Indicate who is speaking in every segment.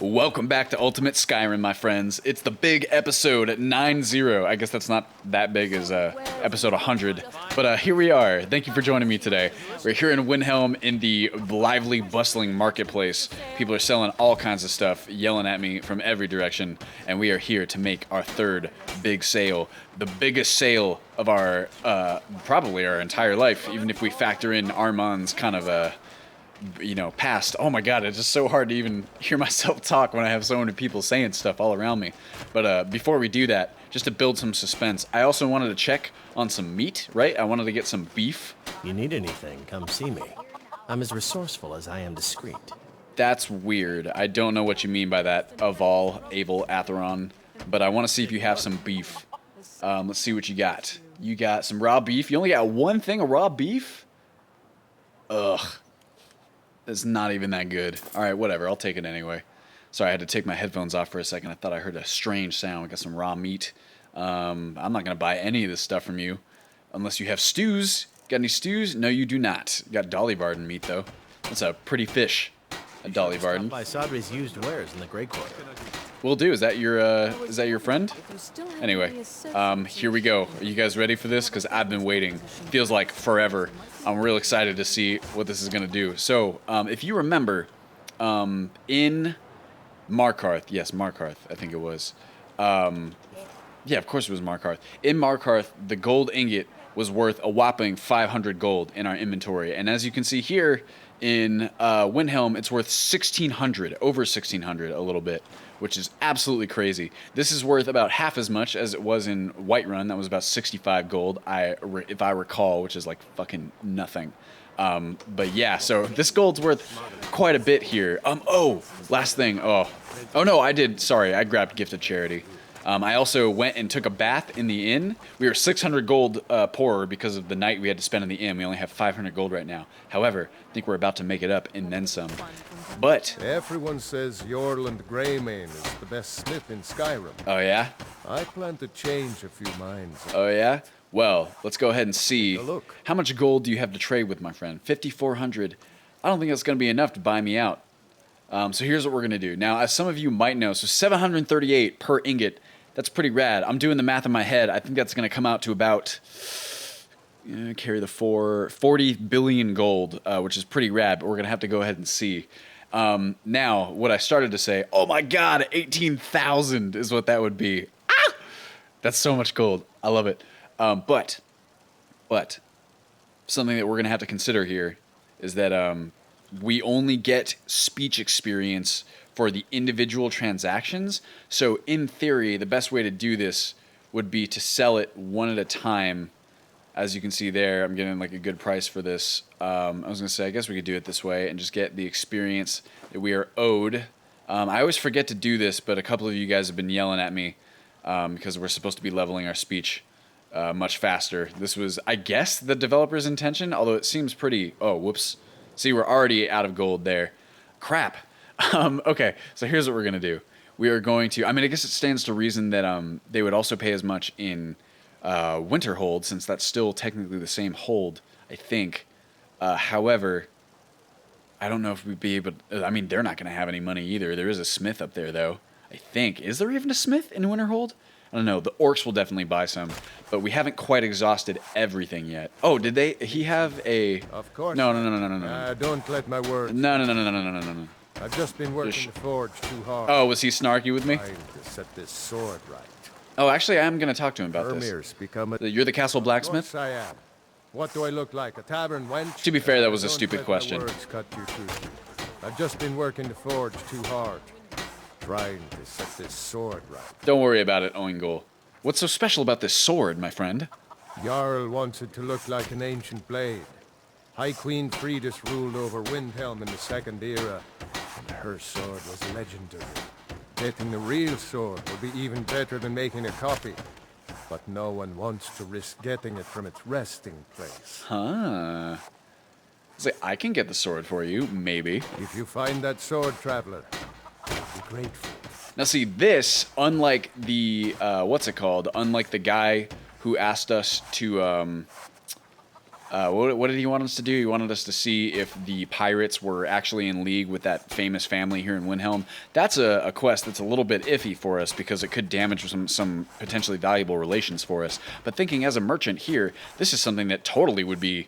Speaker 1: Welcome back to Ultimate Skyrim, my friends. It's the big episode 90. I guess that's not that big as episode 100, but here we are. Thank you for joining me today. We're here in Windhelm in the lively, bustling marketplace. People are selling all kinds of stuff, yelling at me from every direction, and we are here to make our third big sale. The biggest sale of our, probably our entire life, even if we factor in Armand's kind of past. Oh my god, it's just so hard to even hear myself talk when I have so many people saying stuff all around me. But before we do that, just to build some suspense, I also wanted to check on some meat, right? I wanted to get some beef.
Speaker 2: You need anything, come see me. I'm as resourceful as I am discreet.
Speaker 1: That's weird. I don't know what you mean by that, Aval, Abel, Atheron, but I want to see if you have some beef. Let's see what you got. You got some raw beef? You only got one thing of raw beef? Ugh. It's not even that good. All right, whatever. I'll take it anyway. Sorry, I had to take my headphones off for a second. I thought I heard a strange sound. We got some raw meat. I'm not going to buy any of this stuff from you unless you have stews. Got any stews? No, you do not. You got Dolly Varden meat, though. That's a pretty fish, a Dolly Varden.
Speaker 2: By Sadri's used wares in the Grey Quarter.
Speaker 1: Will do. Is that your friend? Anyway, here we go. Are you guys ready for this? Because I've been waiting. Feels like forever. I'm real excited to see what this is going to do. So, if you remember, in Markarth, yes, Markarth, I think it was. Yeah, of course it was Markarth. In Markarth, the gold ingot was worth a whopping 500 gold in our inventory. And as you can see here in Windhelm, it's worth 1,600, over 1,600 a little bit, which is absolutely crazy. This is worth about half as much as it was in Whiterun. That was about 65 gold, if I recall, which is like fucking nothing. But yeah, so this gold's worth quite a bit here. Oh, last thing. Oh no, I did. Sorry, I grabbed Gift of Charity. I also went and took a bath in the inn. We were 600 gold poorer because of the night we had to spend in the inn. We only have 500 gold right now. However, I think we're about to make it up and then some. But
Speaker 3: everyone says Yorland Greymane is the best smith in Skyrim.
Speaker 1: Oh yeah?
Speaker 3: I plan to change a few minds.
Speaker 1: Oh yeah? Well, let's go ahead and see.
Speaker 3: Look.
Speaker 1: How much gold do you have to trade with, my friend? 5,400. I don't think that's going to be enough to buy me out. So here's what we're going to do. Now, as some of you might know, so 738 per ingot. That's pretty rad. I'm doing the math in my head. I think that's going to come out to about, carry the 40 billion gold, which is pretty rad, but we're going to have to go ahead and see. Now, what I started to say, oh my god, 18,000 is what that would be. Ah! That's so much gold. I love it. But, something that we're going to have to consider here is that we only get speech experience for the individual transactions. So in theory, the best way to do this would be to sell it one at a time. As you can see there, I'm getting like a good price for this. I was going to say, I guess we could do it this way and just get the experience that we are owed. I always forget to do this, but a couple of you guys have been yelling at me because we're supposed to be leveling our speech much faster. This was, I guess, the developer's intention, although it seems pretty... Oh, whoops. See, we're already out of gold there. Crap. Okay, so here's what we're going to do. We are going to... I mean, I guess it stands to reason that they would also pay as much in Winterhold, since that's still technically the same hold, I think. However, I don't know if we'd be able... I mean, they're not going to have any money either. There is a smith up there, though, I think. Is there even a smith in Winterhold? I don't know. The orcs will definitely buy some, but we haven't quite exhausted everything yet. Oh, did they... He have a...
Speaker 3: Of course.
Speaker 1: No.
Speaker 3: Don't let my words...
Speaker 1: No.
Speaker 3: I've just been working the forge too hard.
Speaker 1: Oh, was he snarky with me?
Speaker 3: Trying to set this sword right.
Speaker 1: Oh, actually, I am going to talk to him about this. You're the castle blacksmith?
Speaker 3: Of course I am. What do I look like, a tavern wench?
Speaker 1: To be fair, that was a
Speaker 3: Don't
Speaker 1: stupid
Speaker 3: let
Speaker 1: question.
Speaker 3: My words cut you too. I've just been working the forge too hard. Trying to set this sword right.
Speaker 1: Don't worry about it, Oingol. What's so special about this sword, my friend?
Speaker 3: Jarl wants it to look like an ancient blade. High Queen Fridis ruled over Windhelm in the Second Era, and her sword was legendary. Getting the real sword will be even better than making a copy. But no one wants to risk getting it from its resting place.
Speaker 1: Huh. Say, I can get the sword for you, maybe.
Speaker 3: If you find that sword, traveler, I'll be grateful.
Speaker 1: Now see, this, unlike the, what's it called? Unlike the guy who asked us to, What did he want us to do? He wanted us to see if the pirates were actually in league with that famous family here in Windhelm. That's a quest that's a little bit iffy for us because it could damage some potentially valuable relations for us. But thinking as a merchant here, this is something that totally would be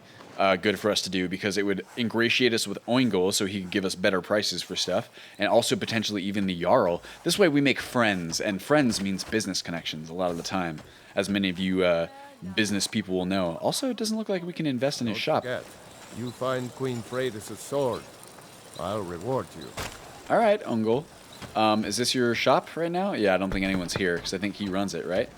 Speaker 1: good for us to do because it would ingratiate us with Oingol so he could give us better prices for stuff, and also potentially even the Jarl. This way we make friends, and friends means business connections a lot of the time, as many of you business people will know. Also, it doesn't look like we can invest in his shop.
Speaker 3: Forget, you find Queen Freydis' sword, I'll reward you.
Speaker 1: All right, Ungol. Is this your shop right now? Yeah, I don't think anyone's here because I think he runs it, right?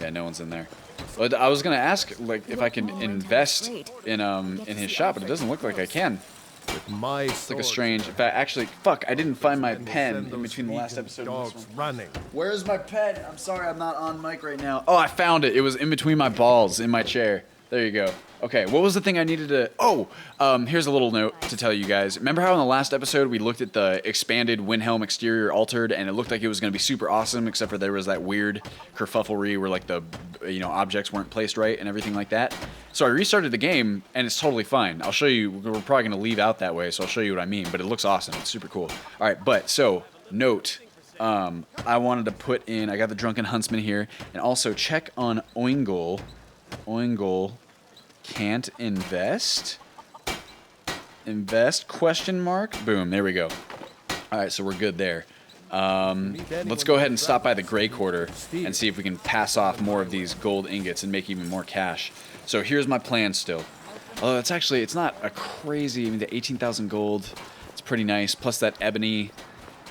Speaker 1: Yeah, no one's in there. But I was gonna ask, like, if I can invest in his shop, but it doesn't look like I can.
Speaker 3: With my
Speaker 1: It's like a strange. In fact, actually, fuck, I didn't find my pen in between the last episode and this
Speaker 3: dogs
Speaker 1: one.
Speaker 3: running.
Speaker 1: Where's my pen? I'm sorry, I'm not on mic right now. Oh, I found it. It was in between my balls in my chair. There you go. Okay, what was the thing I needed to... Oh, here's a little note to tell you guys. Remember how in the last episode we looked at the expanded Windhelm exterior altered, and it looked like it was going to be super awesome, except for there was that weird kerfufflery where, like, the objects weren't placed right and everything like that. So I restarted the game, and it's totally fine. I'll show you. We're probably going to leave out that way, so I'll show you what I mean, but it looks awesome. It's super cool. All right, but, so, note... I wanted to put in... I got the Drunken Huntsman here, and also check on Oingol. Oingol... Can't invest? Invest? Question mark? Boom, there we go. Alright, so we're good there. Let's go ahead and stop by the Grey Quarter and see if we can pass off more of these gold ingots and make even more cash. So here's my plan still. Although it's not a crazy, I mean, the 18,000 gold, it's pretty nice. Plus that ebony,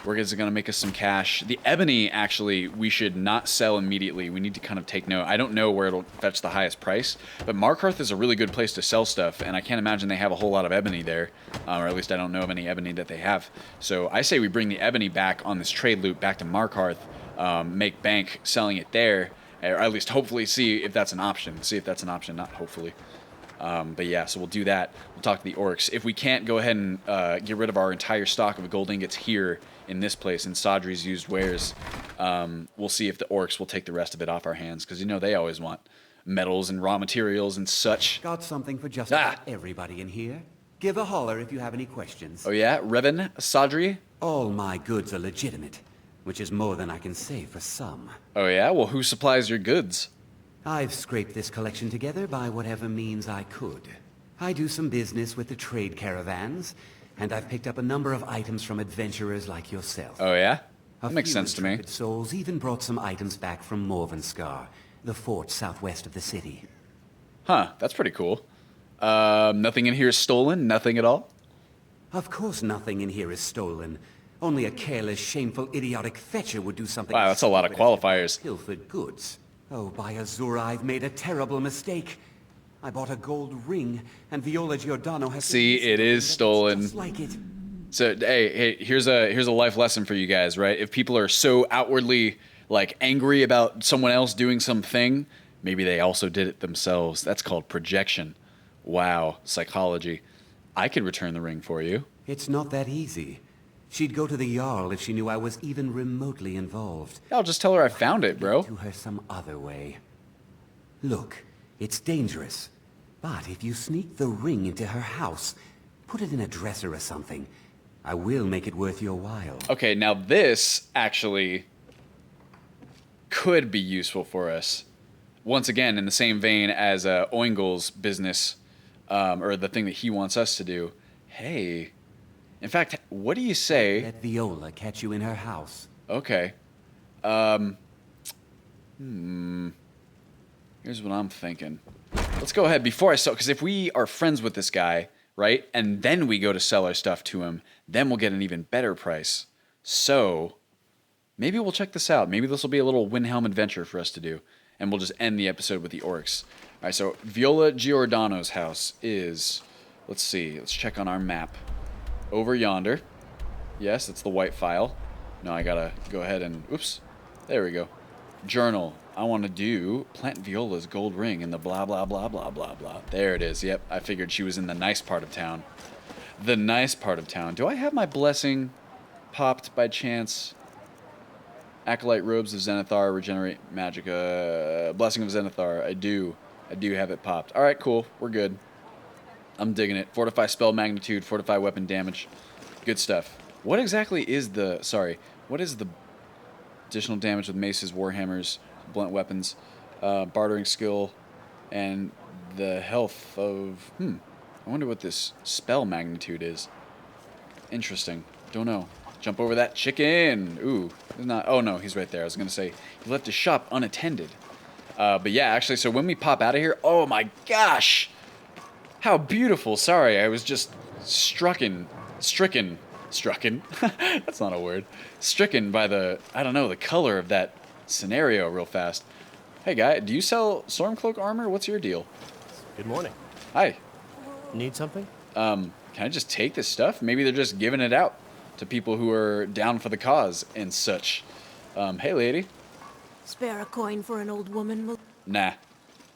Speaker 1: we're going to make us some cash. The ebony, actually, we should not sell immediately. We need to kind of take note. I don't know where it'll fetch the highest price, but Markarth is a really good place to sell stuff, and I can't imagine they have a whole lot of ebony there, or at least I don't know of any ebony that they have. So I say we bring the ebony back on this trade loop back to Markarth, make bank selling it there, or at least hopefully see if that's an option. See if that's an option, not hopefully. But yeah, so we'll do that. We'll talk to the orcs. If we can't go ahead and get rid of our entire stock of gold ingots here in this place, in Sadri's used wares, we'll see if the orcs will take the rest of it off our hands, because they always want metals and raw materials and such.
Speaker 4: Got something for just about everybody in here. Give a holler if you have any questions.
Speaker 1: Oh yeah? Revan? Sadri?
Speaker 4: All my goods are legitimate, which is more than I can say for some.
Speaker 1: Oh yeah? Well, who supplies your goods?
Speaker 4: I've scraped this collection together by whatever means I could. I do some business with the trade caravans, and I've picked up a number of items from adventurers like yourself.
Speaker 1: Oh yeah?
Speaker 4: A
Speaker 1: That makes
Speaker 4: few
Speaker 1: sense to me.
Speaker 4: intrepid souls even brought some items back from Morvenskar, the fort southwest of the city.
Speaker 1: Huh, that's pretty cool. Nothing in here is stolen? Nothing at all?
Speaker 4: Of course nothing in here is stolen. Only a careless, shameful, idiotic fetcher would do something.
Speaker 1: Wow, that's a lot of
Speaker 4: stupid as
Speaker 1: qualifiers.
Speaker 4: Pilfered goods. Oh, by Azura, I've made a terrible mistake. I bought a gold ring, and Viola Giordano has...
Speaker 1: See, it is stolen.
Speaker 4: Just like it.
Speaker 1: So hey, here's a life lesson for you guys, right? If people are so outwardly like angry about someone else doing something, maybe they also did it themselves. That's called projection. Wow, psychology. I could return the ring for you.
Speaker 4: It's not that easy. She'd go to the Jarl if she knew I was even remotely involved.
Speaker 1: I'll just tell her I found it, bro.
Speaker 4: To her some other way. Look, it's dangerous. But if you sneak the ring into her house, put it in a dresser or something, I will make it worth your while.
Speaker 1: Okay, now this actually could be useful for us. Once again, in the same vein as Oingol's business, or the thing that he wants us to do. Hey, in fact, what do you say?
Speaker 4: Let Viola catch you in her house.
Speaker 1: Okay. Here's what I'm thinking. Let's go ahead before I sell, because if we are friends with this guy, right, and then we go to sell our stuff to him, then we'll get an even better price. So, maybe we'll check this out. Maybe this will be a little Windhelm adventure for us to do, and we'll just end the episode with the orcs. All right, so Viola Giordano's house is, let's see, let's check on our map. Over yonder. Yes, it's the white file. No, I gotta go ahead and, oops, there we go. Journal. I want to do Plant Viola's gold ring in the blah, blah, blah, blah, blah, blah. There it is. Yep, I figured she was in the nice part of town. The nice part of town. Do I have my blessing popped by chance? Acolyte Robes of Zenithar, Regenerate Magicka. Blessing of Zenithar. I do have it popped. All right, cool. We're good. I'm digging it. Fortify spell magnitude, fortify weapon damage. Good stuff. What exactly is the... Sorry. What is the additional damage with maces, warhammers, blunt weapons, bartering skill, and the health of... I wonder what this spell magnitude is. Interesting. Don't know. Jump over that chicken. Ooh. Not... Oh, no. He's right there. I was going to say he left his shop unattended. But yeah, actually, so when we pop out of here... Oh, my gosh! How beautiful. Sorry, I was just stricken. That's not a word. Stricken by the, I don't know, the color of that scenario real fast. Hey, guy, do you sell Stormcloak armor? What's your deal?
Speaker 2: Good morning.
Speaker 1: Hi.
Speaker 2: Need something?
Speaker 1: Can I just take this stuff? Maybe they're just giving it out to people who are down for the cause and such. Hey, lady.
Speaker 5: Spare a coin for an old woman?
Speaker 1: Nah.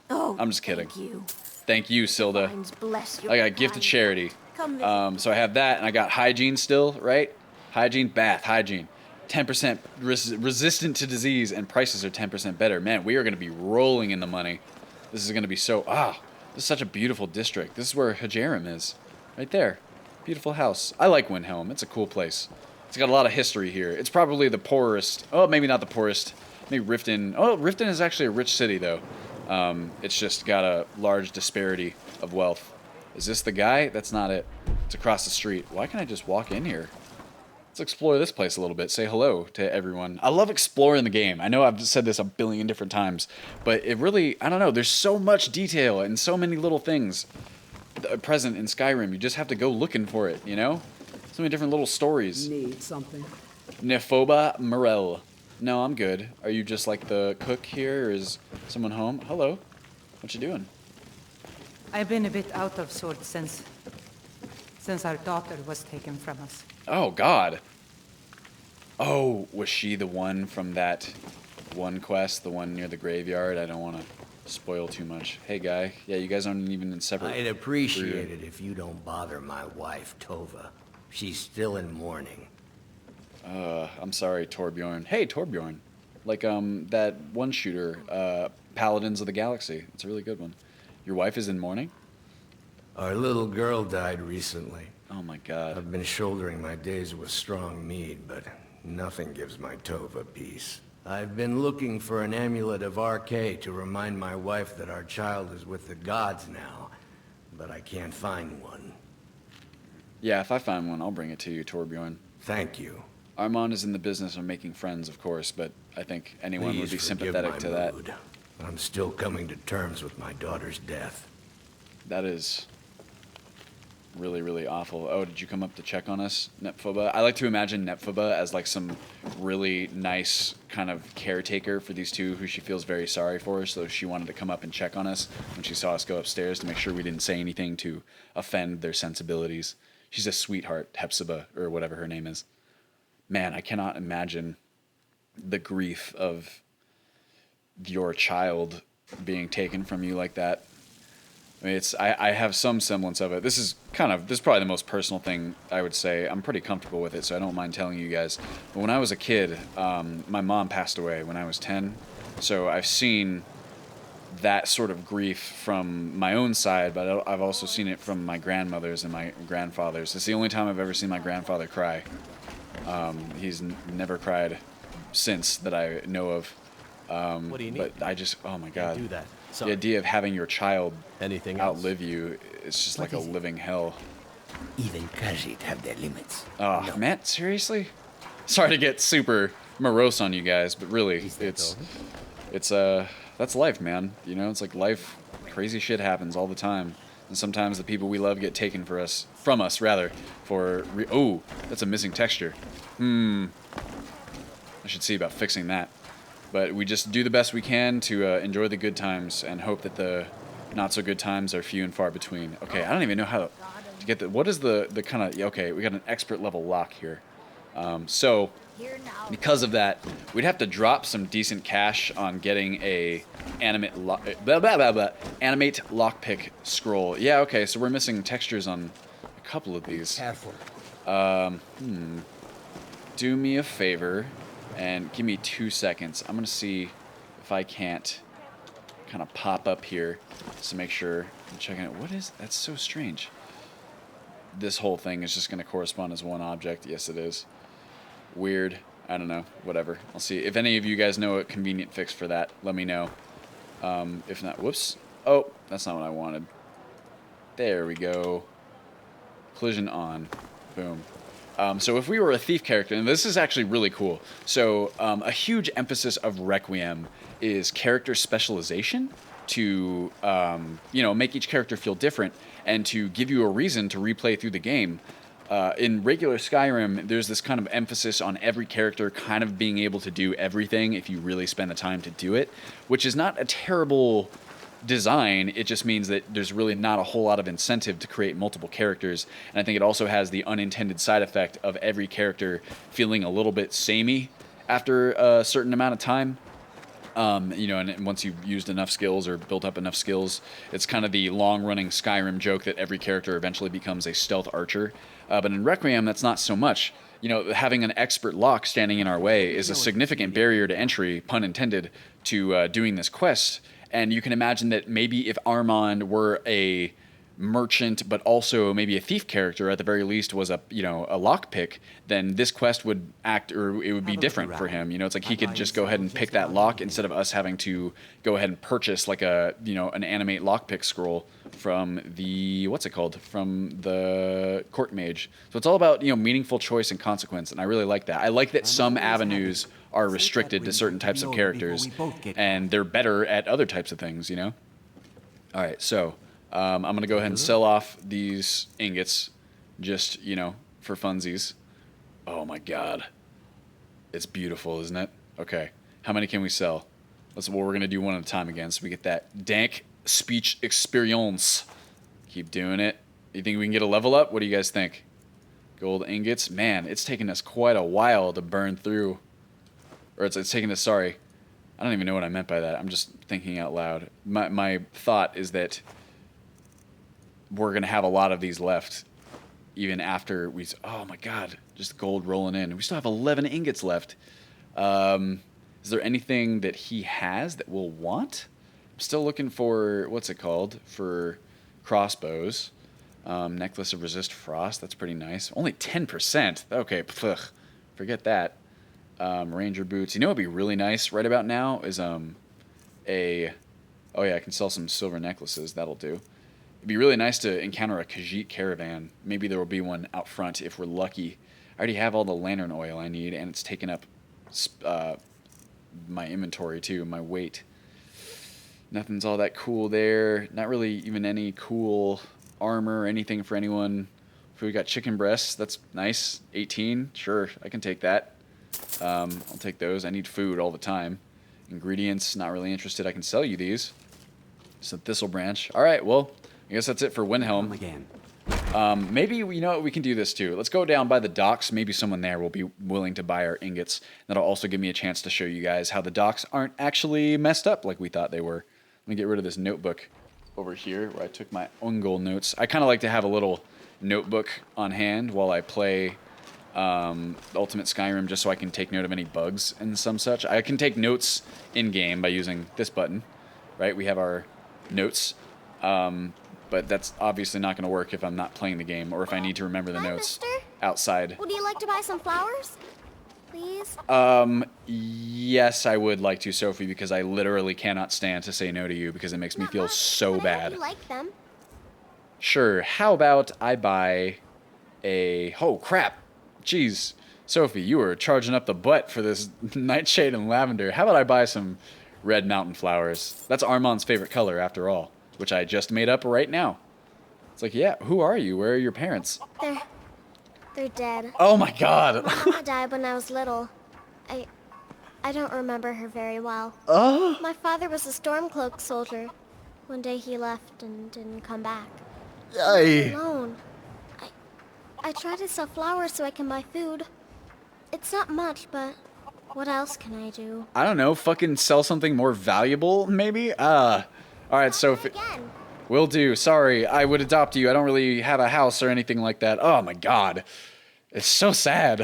Speaker 5: Oh,
Speaker 1: I'm just kidding.
Speaker 5: Thank you.
Speaker 1: Thank you, Silda.
Speaker 5: Minds bless your
Speaker 1: I got gift of
Speaker 5: kind.
Speaker 1: charity.
Speaker 5: Come visit.
Speaker 1: So I have that, and I got hygiene still, right? Hygiene, bath, hygiene. 10% resistant to disease, and prices are 10% better. Man, we are going to be rolling in the money. This is going to be so... this is such a beautiful district. This is where Hajarim is. Right there. Beautiful house. I like Windhelm. It's a cool place. It's got a lot of history here. It's probably the poorest... Oh, maybe not the poorest. Maybe Riften... Oh, Riften is actually a rich city, though. It's just got a large disparity of wealth. Is this the guy? That's not it. It's across the street. Why can't I just walk in here? Let's explore this place a little bit. Say hello to everyone. I love exploring the game. I know I've said this a billion different times, but it really, I don't know, there's so much detail and so many little things present in Skyrim. You just have to go looking for it, you know? So many different little stories.
Speaker 6: Need something?
Speaker 1: Nephoba Morel. No, I'm good. Are you just like the cook here, or is someone home? Hello. What you doing?
Speaker 6: I've been a bit out of sorts since our daughter was taken from us.
Speaker 1: Oh, God. Oh, was she the one from that one quest, the one near the graveyard? I don't want to spoil too much. Hey, guy. Yeah, you guys aren't even in separate...
Speaker 2: I'd appreciate it if you don't bother my wife, Tova. She's still in mourning.
Speaker 1: I'm sorry, Torbjorn. Hey, Torbjorn. Like, that one shooter, Paladins of the Galaxy. It's a really good one. Your wife is in mourning?
Speaker 2: Our little girl died recently.
Speaker 1: Oh, my God.
Speaker 2: I've been shouldering my days with strong mead, but nothing gives my Tova peace. I've been looking for an amulet of RK to remind my wife that our child is with the gods now, but I can't find one.
Speaker 1: Yeah, if I find one, I'll bring it to you, Torbjorn.
Speaker 2: Thank you.
Speaker 1: Armand is in the business of making friends, of course, but I think anyone would be
Speaker 2: Please forgive
Speaker 1: sympathetic
Speaker 2: my
Speaker 1: to that.
Speaker 2: mood. I'm still coming to terms with my daughter's death.
Speaker 1: That is really, really awful. Oh, did you come up to check on us, Nephoba? I like to imagine Nephoba as like some really nice kind of caretaker for these two who she feels very sorry for, so she wanted to come up and check on us when she saw us go upstairs to make sure we didn't say anything to offend their sensibilities. She's a sweetheart, Hepzibah, or whatever her name is. Man, I cannot imagine the grief of your child being taken from you like that. I mean, I have some semblance of it. This is probably the most personal thing I would say. I'm pretty comfortable with it, so I don't mind telling you guys. But when I was a kid, my mom passed away when I was 10, so I've seen that sort of grief from my own side, but I've also seen it from my grandmothers and my grandfathers. It's the only time I've ever seen my grandfather cry. He's never cried since that I know of.
Speaker 2: What do you need?
Speaker 1: But I just, oh my God.
Speaker 2: Do that.
Speaker 1: The
Speaker 2: Sorry.
Speaker 1: idea of having your child
Speaker 2: Anything else?
Speaker 1: outlive you, it's just like a living hell.
Speaker 7: Even Khajiit have their limits.
Speaker 1: Oh, Matt, seriously? Sorry to get super morose on you guys, but really, it's that's life, man. You know, it's like life, crazy shit happens all the time. And sometimes the people we love get taken from us, oh, that's a missing texture. I should see about fixing that. But we just do the best we can to enjoy the good times and hope that the not so good times are few and far between. Okay, I don't even know how to get the, what is the kind of, okay, we got an expert level lock here. So because of that, we'd have to drop some decent cash on getting a animate lockpick scroll. Yeah, okay, so we're missing textures on a couple of these.
Speaker 7: Careful.
Speaker 1: Do me a favor and give me 2 seconds. I'm gonna see if I can't kind of pop up here just to make sure I'm checking it. What is, that's so strange. This whole thing is just going to correspond as one object. Yes, it is. Weird. I don't know. Whatever. I'll see. If any of you guys know a convenient fix for that, let me know. If not, whoops. Oh, that's not what I wanted. There we go. Collision on. Boom. So if we were a thief character, and this is actually really cool. So a huge emphasis of Requiem is character specialization to, you know, make each character feel different and to give you a reason to replay through the game. In regular Skyrim, there's this kind of emphasis on every character kind of being able to do everything if you really spend the time to do it, which is not a terrible design. It just means that there's really not a whole lot of incentive to create multiple characters, and I think it also has the unintended side effect of every character feeling a little bit samey after a certain amount of time. You know, and once you've used enough skills or built up enough skills, it's kind of the long-running Skyrim joke that every character eventually becomes a stealth archer. But in Requiem, that's not so much. You know, having an expert lock standing in our way is a significant barrier to entry, pun intended, to doing this quest. And you can imagine that maybe if Armand were a merchant, but also maybe a thief character, at the very least was a, you know, a lockpick, then this quest would act, or it would be different for him. You know, it's like he could just go ahead and pick that lock instead of us having to go ahead and purchase like a, you know, an animate lockpick scroll from the, what's it called? From the court mage. So it's all about, you know, meaningful choice and consequence, and I really like that. I like that some avenues are restricted to certain types of characters, and they're better at other types of things, you know? All right, so I'm going to go ahead and sell off these ingots just, you know, for funsies. Oh, my God. It's beautiful, isn't it? Okay. How many can we sell? Well, we're going to do one at a time again so we get that dank speech experience. Keep doing it. You think we can get a level up? What do you guys think? Gold ingots? Man, it's taken us quite a while to burn through. Or it's taken us, sorry. I don't even know what I meant by that. I'm just thinking out loud. My thought is that we're going to have a lot of these left even after we... Oh, my God. Just gold rolling in. We still have 11 ingots left. Is there anything that he has that we'll want? I'm still looking for... What's it called? For crossbows. Necklace of Resist Frost. That's pretty nice. Only 10%. Okay, pfft, forget that. Ranger boots. You know what would be really nice right about now is Oh, yeah, I can sell some silver necklaces. That'll do. It'd be really nice to encounter a Khajiit caravan. Maybe there will be one out front if we're lucky. I already have all the lantern oil I need, and it's taken up my inventory too, my weight. Nothing's all that cool there. Not really even any cool armor or anything for anyone. If we got chicken breasts, that's nice. 18, sure, I can take that. I'll take those. I need food all the time. Ingredients, not really interested. I can sell you these. Some thistle branch. All right, well, I guess that's it for Windhelm.
Speaker 4: Again.
Speaker 1: Maybe, you know what, we can do this too. Let's go down by the docks. Maybe someone there will be willing to buy our ingots. That'll also give me a chance to show you guys how the docks aren't actually messed up like we thought they were. Let me get rid of this notebook over here where I took my own goal notes. I kind of like to have a little notebook on hand while I play Ultimate Skyrim, just so I can take note of any bugs and some such. I can take notes in-game by using this button, right? We have our notes. But that's obviously not going to work if I'm not playing the game or if I need to remember the notes outside.
Speaker 5: Would you like to buy some flowers? Please?
Speaker 1: Yes, I would like to, Sophie, because I literally cannot stand to say no to you because it makes me feel so bad.
Speaker 5: You like them.
Speaker 1: Sure, how about I buy a... Oh, crap. Jeez. Sophie, you were charging up the butt for this nightshade and lavender. How about I buy some red mountain flowers? That's Armand's favorite color, after all, which I just made up right now. It's like, yeah, who are you? Where are your parents?
Speaker 5: They're dead.
Speaker 1: Oh my God.
Speaker 5: My mama died when I was little. I don't remember her very well. My father was a Stormcloak soldier. One day he left and didn't come back. I'm alone. I try to sell flowers so I can buy food. It's not much, but what else can I do?
Speaker 1: I don't know, fucking sell something more valuable, maybe? All right, Sophie. Will do. Sorry, I would adopt you. I don't really have a house or anything like that. Oh my God. It's so sad.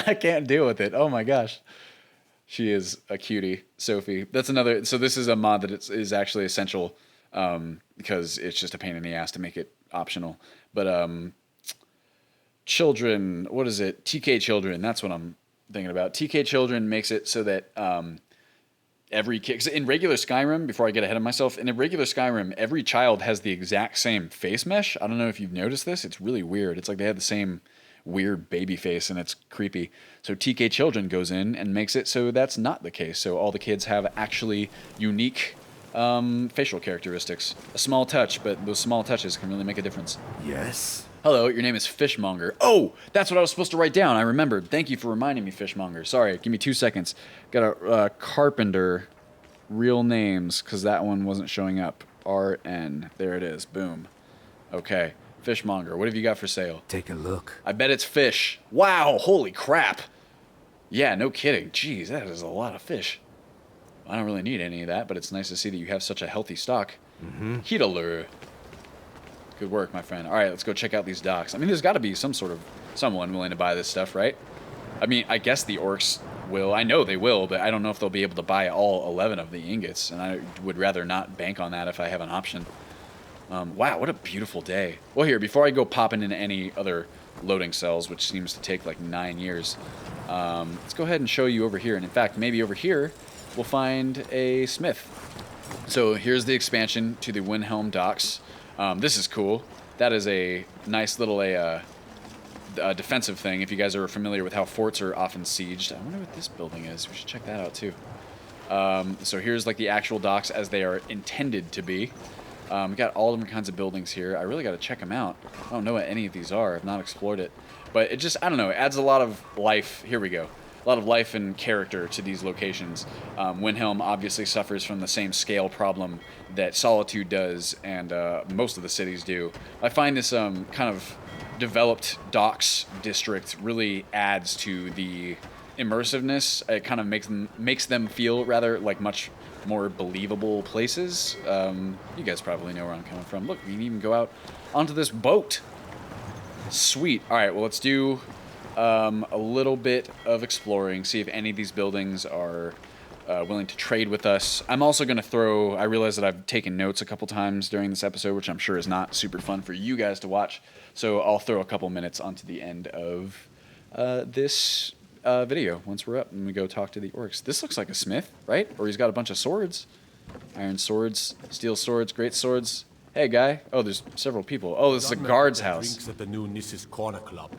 Speaker 1: I can't deal with it. Oh my gosh. She is a cutie, Sophie. That's another. So this is a mod that is actually essential because it's just a pain in the ass to make it optional. But children, what is it? TK Children. That's what I'm thinking about. TK Children makes it so that every kid. 'Cause in regular Skyrim, before I get ahead of myself, in a regular Skyrim, every child has the exact same face mesh. I don't know if you've noticed this. It's really weird. It's like they have the same weird baby face and it's creepy. So TK Children goes in and makes it so that's not the case. So all the kids have actually unique facial characteristics. A small touch, but those small touches can really make a difference.
Speaker 2: Yes?
Speaker 1: Hello, your name is Fishmonger. Oh, that's what I was supposed to write down. I remembered. Thank you for reminding me, Fishmonger. Sorry, give me 2 seconds. Got a Carpenter, real names, because that one wasn't showing up. RN. There it is. Boom. Okay. Fishmonger, what have you got for sale?
Speaker 2: Take a look.
Speaker 1: I bet it's fish. Wow, holy crap. Yeah, no kidding. Jeez, that is a lot of fish. I don't really need any of that, but it's nice to see that you have such a healthy stock. Mm-hmm. Hidalur. Good work, my friend. All right, let's go check out these docks. I mean, there's got to be someone willing to buy this stuff, right? I mean, I guess the orcs will. I know they will, but I don't know if they'll be able to buy all 11 of the ingots, and I would rather not bank on that if I have an option. Wow, what a beautiful day. Well, here, before I go popping into any other loading cells, which seems to take like 9 years, let's go ahead and show you over here. And in fact, maybe over here, we'll find a smith. So here's the expansion to the Windhelm docks. This is cool. That is a nice little defensive thing, if you guys are familiar with how forts are often sieged. I wonder what this building is. We should check that out, too. So here's like the actual docks as they are intended to be. We got all different kinds of buildings here. I really got to check them out. I don't know what any of these are. I've not explored it. But it just, I don't know, it adds a lot of life. Here we go. A lot of life and character to these locations. Windhelm obviously suffers from the same scale problem that Solitude does and most of the cities do. I find this kind of developed docks district really adds to the immersiveness. It kind of makes them feel rather like much more believable places. You guys probably know where I'm coming from. Look, we can even go out onto this boat. Sweet. All right, well, let's do a little bit of exploring, see if any of these buildings are willing to trade with us. I'm also going to throw, I realize that I've taken notes a couple times during this episode, which I'm sure is not super fun for you guys to watch, so I'll throw a couple minutes onto the end of this video once we're up and we go talk to the orcs. This looks like a smith, right? Or he's got a bunch of swords. Iron swords, steel swords, great swords. Hey, guy. Oh, there's several people. Oh, this is a guard's house.
Speaker 8: Drinks at the new Nissa's Corner Club.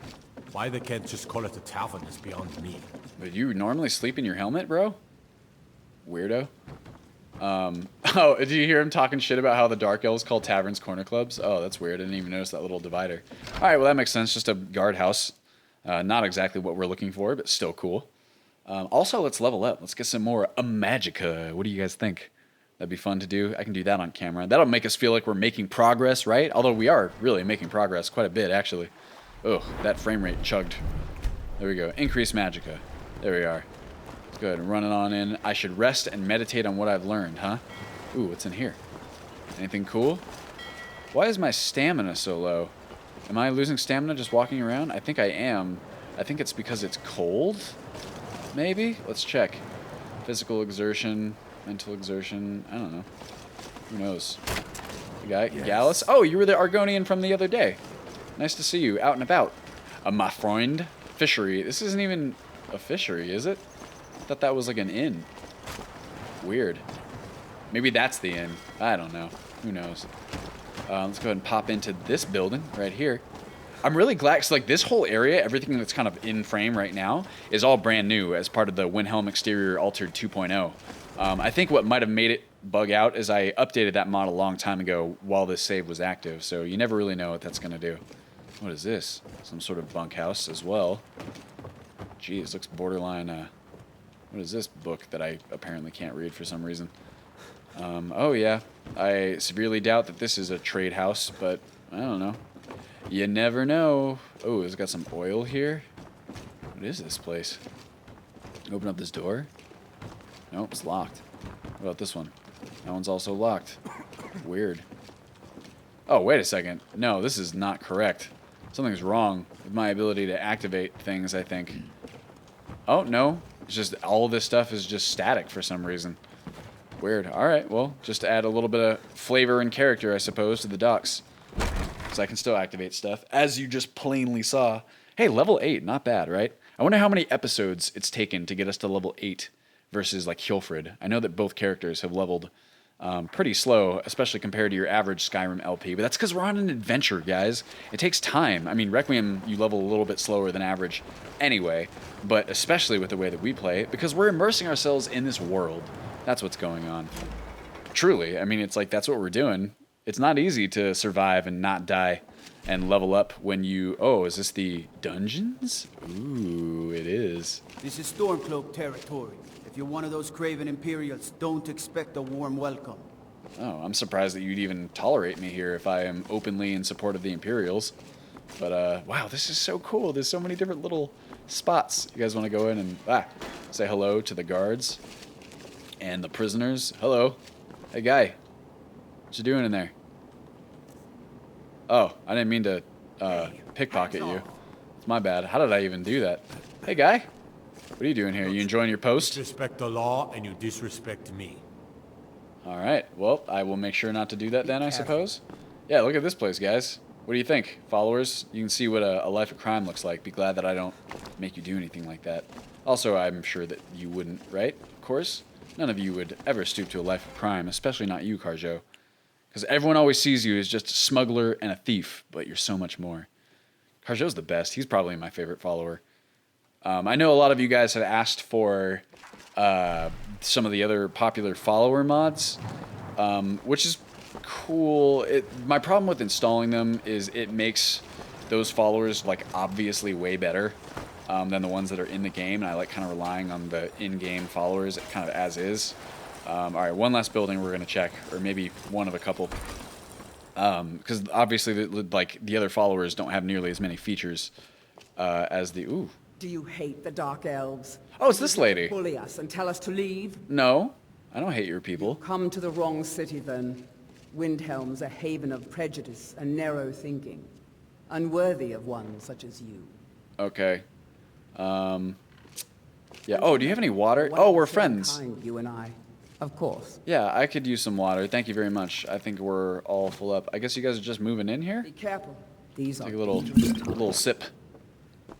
Speaker 8: Why they can't just call it a tavern is beyond me.
Speaker 1: But you normally sleep in your helmet, bro? Weirdo. Oh, did you hear him talking shit about how the Dark Elves call taverns corner clubs? Oh, that's weird. I didn't even notice that little divider. All right, well, that makes sense. Just a guardhouse. Not exactly what we're looking for, but still cool. Also, let's level up. Let's get some more Magica. What do you guys think? That'd be fun to do. I can do that on camera. That'll make us feel like we're making progress, right? Although we are really making progress quite a bit, actually. Oh, that frame rate chugged. There we go. Increase Magica. There we are. Let's go ahead and run it on in. I should rest and meditate on what I've learned, huh? Ooh, what's in here? Anything cool? Why is my stamina so low? Am I losing stamina just walking around? I think I am. I think it's because it's cold? Maybe? Let's check. Physical exertion, mental exertion. I don't know. Who knows? The guy, yes. Gallus? Oh, you were the Argonian from the other day. Nice to see you, out and about. My friend. Fishery. This isn't even a fishery, is it? I thought that was like an inn. Weird. Maybe that's the inn. I don't know. Who knows? Let's go ahead and pop into this building right here. I'm really glad, because like this whole area, everything that's kind of in frame right now, is all brand new as part of the Windhelm Exterior Altered 2.0. I think what might have made it bug out is I updated that mod a long time ago while this save was active, so you never really know what that's going to do. What is this? Some sort of bunkhouse as well. Geez, looks borderline, what is this book that I apparently can't read for some reason? Oh yeah, I severely doubt that this is a trade house, but I don't know. You never know. Oh, it's got some oil here. What is this place? Open up this door. Nope, it's locked. What about this one? That one's also locked. Weird. Oh, wait a second. No, this is not correct. Something's wrong with my ability to activate things, I think. Oh, no. It's just all of this stuff is just static for some reason. Weird. All right, well, just to add a little bit of flavor and character, I suppose, to the docks. Because I can still activate stuff, as you just plainly saw. Hey, level 8, not bad, right? I wonder how many episodes it's taken to get us to level 8 versus, like, Hilfred. I know that both characters have leveled pretty slow, especially compared to your average Skyrim LP. But that's because we're on an adventure, guys. It takes time. I mean, Requiem, you level a little bit slower than average anyway, but especially with the way that we play, because we're immersing ourselves in this world. That's what's going on. Truly, I mean, it's like that's what we're doing. It's not easy to survive and not die and level up when you... Oh, is this the dungeons? Ooh, it is.
Speaker 9: This is Stormcloak territory. If you're one of those craven Imperials, don't expect a warm welcome.
Speaker 1: Oh, I'm surprised that you'd even tolerate me here if I am openly in support of the Imperials. But, wow, this is so cool. There's so many different little spots. You guys want to go in and say hello to the guards and the prisoners? Hello. Hey, guy. What you doing in there? Oh, I didn't mean to pickpocket you. It's my bad. How did I even do that? Hey, guy. What are you doing here? You enjoying your post?
Speaker 8: Disrespect the law and you disrespect me.
Speaker 1: All right. Well, I will make sure not to do that then, I suppose. Yeah, look at this place, guys. What do you think? Followers, you can see what a life of crime looks like. Be glad that I don't make you do anything like that. Also, I'm sure that you wouldn't, right? Of course. None of you would ever stoop to a life of crime, especially not you, Carjo. Because everyone always sees you as just a smuggler and a thief, but you're so much more. Carjo's the best. He's probably my favorite follower. I know a lot of you guys have asked for some of the other popular follower mods, which is cool. My problem with installing them is it makes those followers like obviously way better than the ones that are in the game, and I like kind of relying on the in-game followers kind of as is. All right, one last building we're gonna check, or maybe one of a couple, because obviously the other followers don't have nearly as many features as the ooh.
Speaker 10: Do you hate the Dark Elves?
Speaker 1: Oh, it's this lady.
Speaker 10: Bully us and tell us to leave?
Speaker 1: No, I don't hate your people.
Speaker 10: Come to the wrong city, then. Windhelm's a haven of prejudice and narrow thinking, unworthy of one such as you.
Speaker 1: Okay. Yeah. Oh, do you have any water? Oh, we're friends.
Speaker 10: Kind, you and I, of course.
Speaker 1: Yeah, I could use some water. Thank you very much. I think we're all full up. I guess you guys are just moving in here.
Speaker 10: Be careful. These
Speaker 1: Take
Speaker 10: are
Speaker 1: a little sip.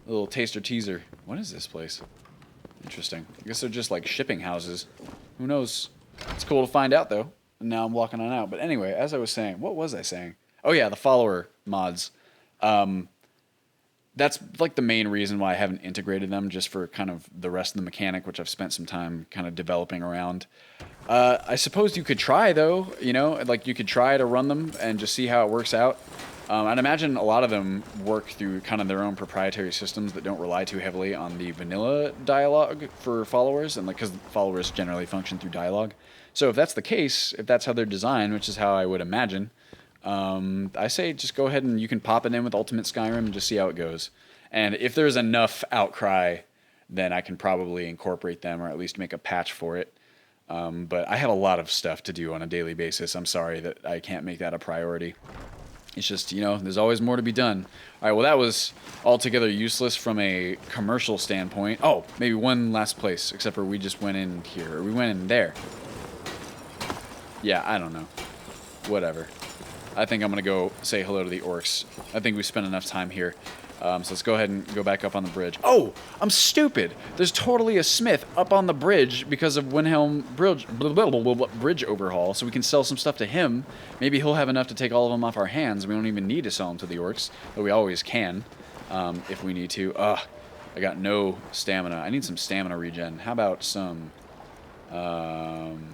Speaker 1: A little taster teaser. What is this place? Interesting. I guess they're just like shipping houses. Who knows? It's cool to find out though. And now I'm walking on out. But anyway, as I was saying, what was I saying? Oh yeah, the follower mods. That's like the main reason why I haven't integrated them, just for kind of the rest of the mechanic, which I've spent some time kind of developing around. I suppose you could try though, you know, like you could try to run them and just see how it works out. I'd imagine a lot of them work through kind of their own proprietary systems that don't rely too heavily on the vanilla dialogue for followers, and like because followers generally function through dialogue. So if that's the case, if that's how they're designed, which is how I would imagine, I say just go ahead and you can pop it in with Ultimate Skyrim and just see how it goes. And if there's enough outcry, then I can probably incorporate them or at least make a patch for it. But I have a lot of stuff to do on a daily basis. I'm sorry that I can't make that a priority. It's just, you know, there's always more to be done. All right, well, that was altogether useless from a commercial standpoint. Oh, maybe one last place, except for we just went in here, or we went in there. Yeah, I don't know. Whatever. I think I'm going to go say hello to the orcs. I think we spent enough time here. So let's go ahead and go back up on the bridge. Oh, I'm stupid. There's totally a smith up on the bridge because of Windhelm bridge overhaul, so we can sell some stuff to him. Maybe he'll have enough to take all of them off our hands. We don't even need to sell them to the orcs, but we always can if we need to. I got no stamina. I need some stamina regen. How about some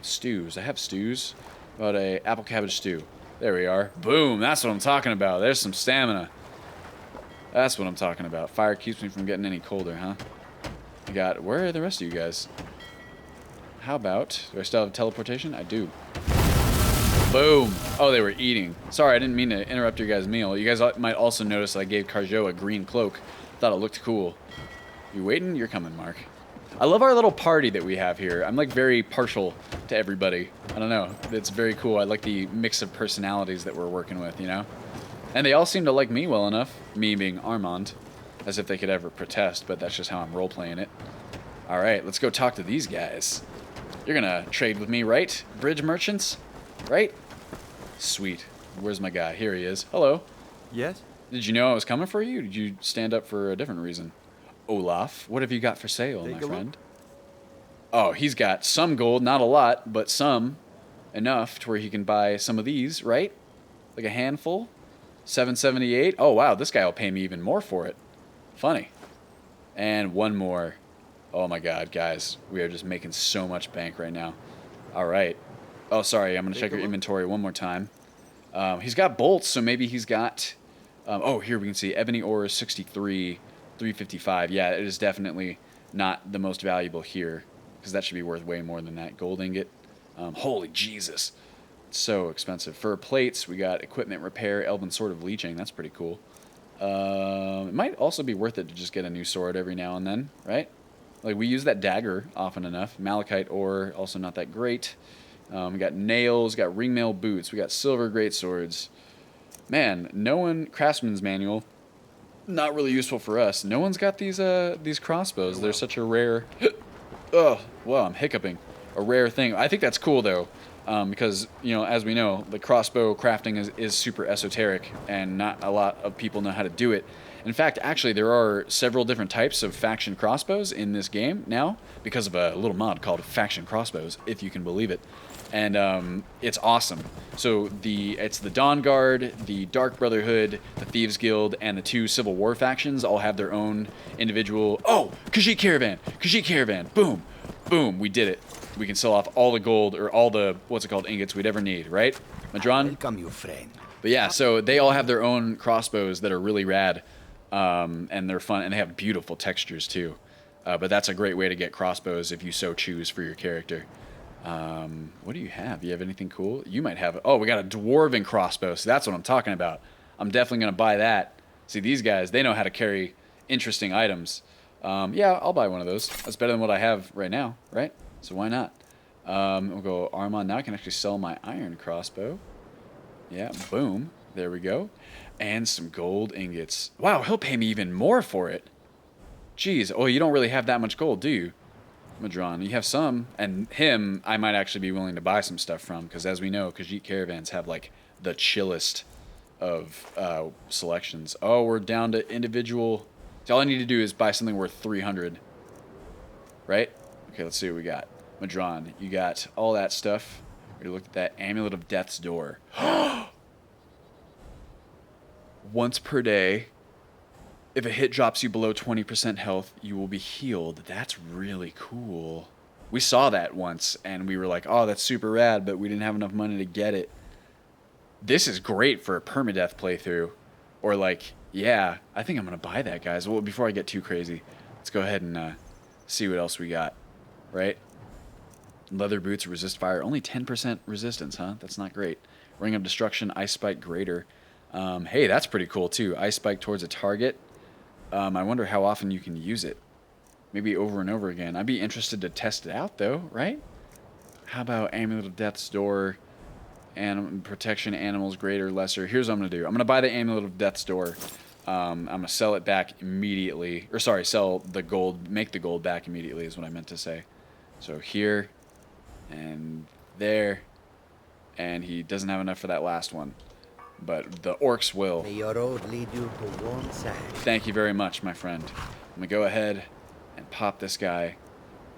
Speaker 1: stews? I have stews. How about a apple cabbage stew? There we are. Boom, that's what I'm talking about. There's some stamina. That's what I'm talking about. Fire keeps me from getting any colder, huh? I got... Where are the rest of you guys? How about... Do I still have teleportation? I do. Boom. Oh, they were eating. Sorry, I didn't mean to interrupt your guys' meal. You guys might also notice that I gave Carjo a green cloak. Thought it looked cool. You waiting? You're coming, Mark. I love our little party that we have here. I'm like very partial to everybody. I don't know. It's very cool. I like the mix of personalities that we're working with, you know? And they all seem to like me well enough, me being Armand, as if they could ever protest, but that's just how I'm role-playing it. All right, let's go talk to these guys. You're gonna trade with me, right? Bridge merchants, right? Sweet. Where's my guy? Here he is. Hello.
Speaker 11: Yes?
Speaker 1: Did you know I was coming for you? Did you stand up for a different reason? Olaf, what have you got for sale, my friend? Oh, he's got some gold, not a lot, but some. Enough to where he can buy some of these, right? Like a handful. 778. Oh, wow, this guy will pay me even more for it. Funny. And one more. Oh, my God, guys. We are just making so much bank right now. All right. Oh, sorry, I'm going to check your inventory one more time. He's got bolts, so maybe he's got... oh, here we can see ebony ore 63, 355. Yeah, it is definitely not the most valuable here, because that should be worth way more than that. Gold ingot. Holy Jesus. It's so expensive. For plates, we got equipment repair, elven sword of leeching. That's pretty cool. It might also be worth it to just get a new sword every now and then, right? Like, we use that dagger often enough. Malachite ore, also not that great. We got nails, got ringmail boots, we got silver greatswords. Man, no one... Craftsman's manual, not really useful for us. No one's got these crossbows. They're such a rare... oh, well, I'm hiccuping. A rare thing. I think that's cool, though, because, you know, as we know, the crossbow crafting is super esoteric, and not a lot of people know how to do it. In fact, actually, there are several different types of faction crossbows in this game now, because of a little mod called Faction Crossbows, if you can believe it. And it's awesome. So it's the Dawn Guard, the Dark Brotherhood, the Thieves Guild, and the 2 Civil War factions all have their own individual... Oh! Khajiit Caravan! Khajiit Caravan! Boom! Boom! We did it. We can sell off all the gold, or all the, what's it called, ingots we'd ever need, right? Madron?
Speaker 7: Welcome, you friend.
Speaker 1: But yeah, so they all have their own crossbows that are really rad, and they're fun, and they have beautiful textures too. But that's a great way to get crossbows if you so choose for your character. What do you have? You have anything cool? You might have... Oh, we got a dwarven crossbow, so that's what I'm talking about. I'm definitely going to buy that. See, these guys, they know how to carry interesting items. Yeah, I'll buy one of those. That's better than what I have right now, right? So why not? We'll go Armon. Now I can actually sell my iron crossbow. Yeah, boom. There we go. And some gold ingots. Wow, he'll pay me even more for it. Jeez. Oh, you don't really have that much gold, do you, Madron? You have some. And him, I might actually be willing to buy some stuff from, because as we know, Khajiit Caravans have, like, the chillest of selections. Oh, we're down to individual... So all I need to do is buy something worth 300. Right? Okay, let's see what we got. Madron, you got all that stuff. We looked at that Amulet of Death's Door. Once per day, if a hit drops you below 20% health, you will be healed. That's really cool. We saw that once, and we were like, oh, that's super rad, but we didn't have enough money to get it. This is great for a permadeath playthrough. Or like, yeah, I think I'm going to buy that, guys. Well, before I get too crazy, let's go ahead and see what else we got, right? Leather boots resist fire. Only 10% resistance, huh? That's not great. Ring of Destruction, Ice Spike Greater. Hey, that's pretty cool, too. Ice Spike towards a target. I wonder how often you can use it. Maybe over and over again. I'd be interested to test it out, though, right? How about Amulet of Death's Door? Protection, animals, greater, lesser. Here's what I'm going to do. I'm going to buy the Amulet of Death's Door. I'm going to sell it back immediately. Or, sorry, sell the gold, make the gold back immediately is what I meant to say. So here and there. And he doesn't have enough for that last one. But the orcs will.
Speaker 7: May your road lead you to warm side.
Speaker 1: Thank you very much, my friend. I'm going to go ahead and pop this guy.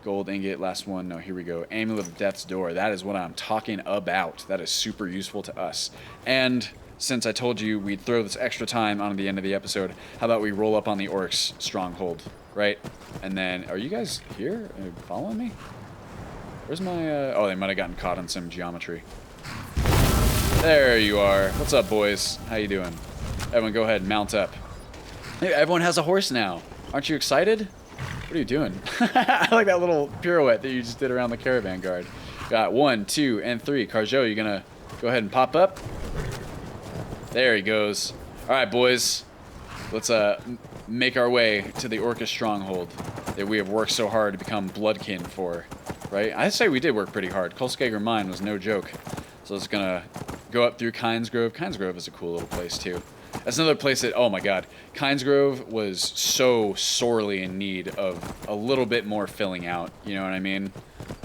Speaker 1: Gold ingot, last one. No, here we go. Amulet of Death's Door. That is what I'm talking about. That is super useful to us. And since I told you we'd throw this extra time on the end of the episode, how about we roll up on the orcs' stronghold, right? And then, are you guys here? Are you following me? Where's my, oh, they might have gotten caught on some geometry. There you are. What's up, boys? How you doing? Everyone, go ahead and mount up. Hey, everyone has a horse now. Aren't you excited? What are you doing? I like that little pirouette that you just did around the caravan guard. Got 1, 2, and 3. Carjo, you gonna go ahead and pop up? There he goes. All right, boys. Let's make our way to the Orcish stronghold that we have worked so hard to become bloodkin for, right? I'd say we did work pretty hard. Kulskager Mine was no joke. So it's gonna go up through Kynes Grove. Kynes Grove is a cool little place too. That's another place that, oh my god, Kynesgrove was so sorely in need of a little bit more filling out, you know what I mean?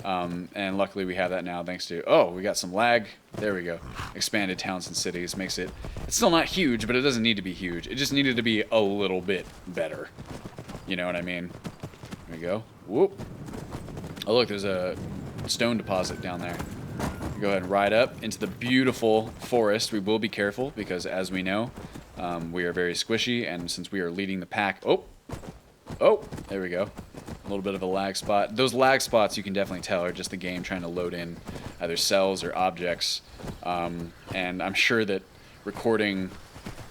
Speaker 1: And luckily we have that now thanks to, oh, we got some lag. There we go. Expanded towns and cities makes it, it's still not huge, but it doesn't need to be huge. It just needed to be a little bit better. You know what I mean? There we go. Whoop. Oh look, there's a stone deposit down there. Go ahead and ride up into the beautiful forest. We will be careful because, as we know, we are very squishy, and since we are leading the pack... Oh! There we go. A little bit of a lag spot. Those lag spots, you can definitely tell, are just the game trying to load in either cells or objects. And I'm sure that recording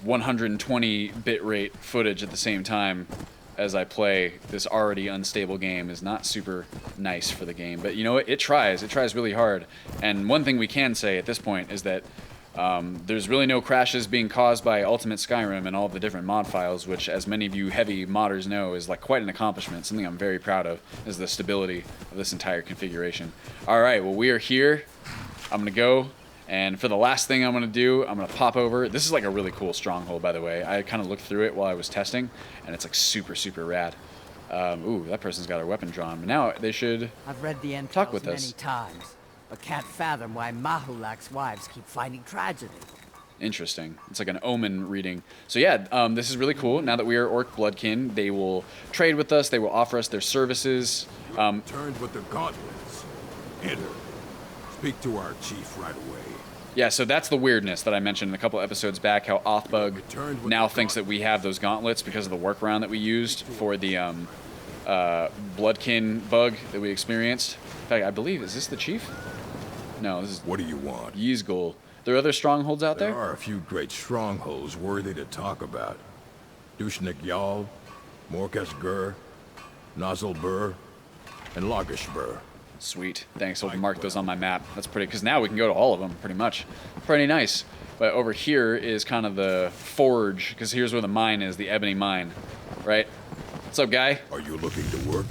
Speaker 1: 120 bitrate footage at the same time as I play this already unstable game is not super nice for the game. But you know what? It tries. It tries really hard. And one thing we can say at this point is that there's really no crashes being caused by Ultimate Skyrim and all the different mod files, which, as many of you heavy modders know, is like quite an accomplishment. Something I'm very proud of is the stability of this entire configuration. All right, well, we are here. I'm going to go. And for the last thing I'm going to do, I'm going to pop over. This is like a really cool stronghold, by the way. I kind of looked through it while I was testing, and it's like super, super rad. Ooh, that person's got their weapon drawn. But now they should
Speaker 7: I've read the end
Speaker 1: talk with
Speaker 7: many
Speaker 1: us.
Speaker 7: times, but can't fathom why Mahulak's wives keep finding tragedy.
Speaker 1: Interesting. It's like an omen reading. So yeah, this is really cool. Now that we are Orc Bloodkin, they will trade with us. They will offer us their services.
Speaker 11: Turned with the gauntlets. Enter. Speak to our chief right away.
Speaker 1: Yeah, so that's the weirdness that I mentioned a couple episodes back, how Othbug now thinks that we have those gauntlets because of the workaround that we used for the Bloodkin bug that we experienced. In fact, I believe, is this the chief? No, this is...
Speaker 11: What do you want?
Speaker 1: Ysgol. There are other strongholds out there?
Speaker 11: There are a few great strongholds worthy to talk about. Dushnik Yal, Morkas Gur, Nozzlebur, and Logishbur.
Speaker 1: Sweet. Thanks. I'll mark those on my map. That's pretty, because now we can go to all of them, pretty much. Pretty nice. But over here is kind of the forge, because here's where the mine is, the ebony mine. Right? What's up, guy?
Speaker 11: Are you looking to work?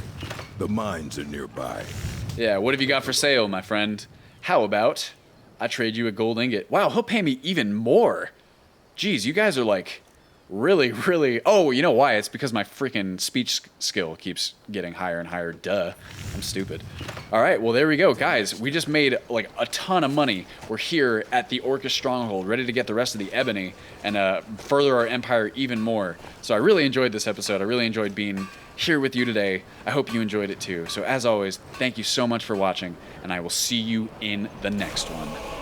Speaker 11: The mines are nearby.
Speaker 1: Yeah, what have you got for sale, my friend? How about I trade you a gold ingot? Wow, he'll pay me even more. Jeez, you guys are like really, really... Oh, you know why? It's because my freaking speech skill keeps getting higher and higher. Duh. I'm stupid. All right, well, there we go. Guys, we just made like a ton of money. We're here at the Orcish Stronghold, ready to get the rest of the ebony and further our empire even more. So I really enjoyed this episode. I really enjoyed being here with you today. I hope you enjoyed it too. So as always, thank you so much for watching, and I will see you in the next one.